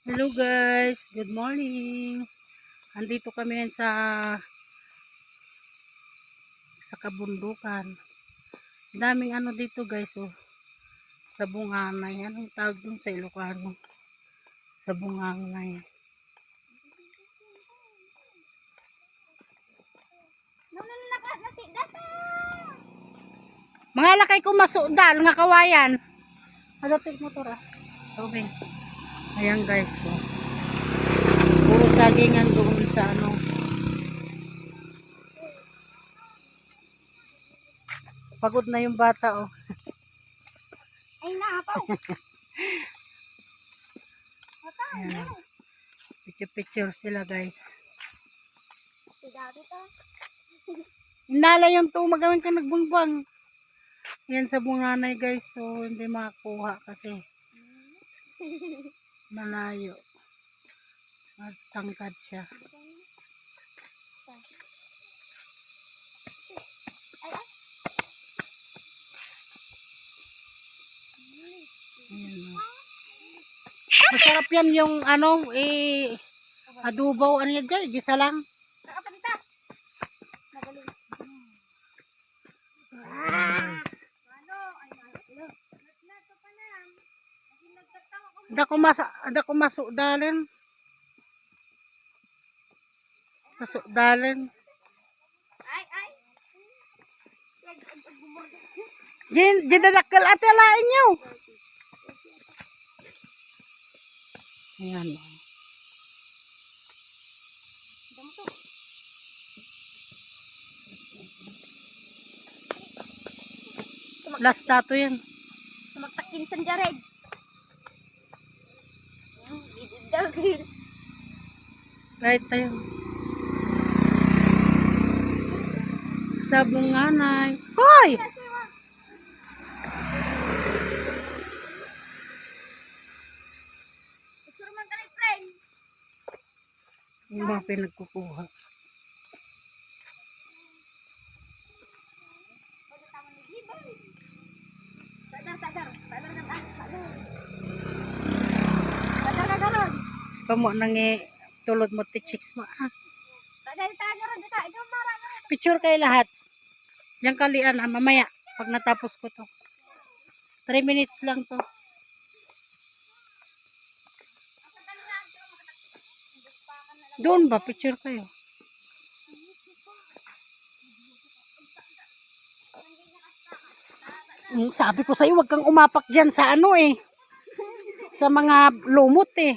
Hello guys, good morning. Andito kami ngayon sa kabundukan. Daming ano dito guys, oh. Sa bungangay. Anong tawag dun sa Ilocano? Sa bungangay. Mga lakay ko masudal nga kawayan. Hadatig motor ah. Okay. Ayan guys, oh. Puro sagingan doon sa ano. Pagod na yung bata, oh. Ay, naapaw. Ayan. Picture sila guys. Inala yung to, magawin ka nagbungbang. Yan sa bunganay guys, so hindi makakuha kasi malayo. At tangkad siya. Ayan, oh. Masarap yan yung ano, adubaw, ano yan guys, gisa lang. Ada ko masukdalin. Masukdalin. Dinadakal ate lain nyo. Ayan. Last tato yan. Magtakin sa jared. Kahit tayo. Sa bunganay. Hoy! Yung mga pinagkukuha. Kamu nangi tulod mo ti chicks mo. Picture kayo lahat. Yang kalian mamaya pag natapos ko to. 3 minutes lang to. Doon ba picture kayo? Sabi ko sa'yo, wag kang umapak dyan sa ano eh. Sa mga lumot eh.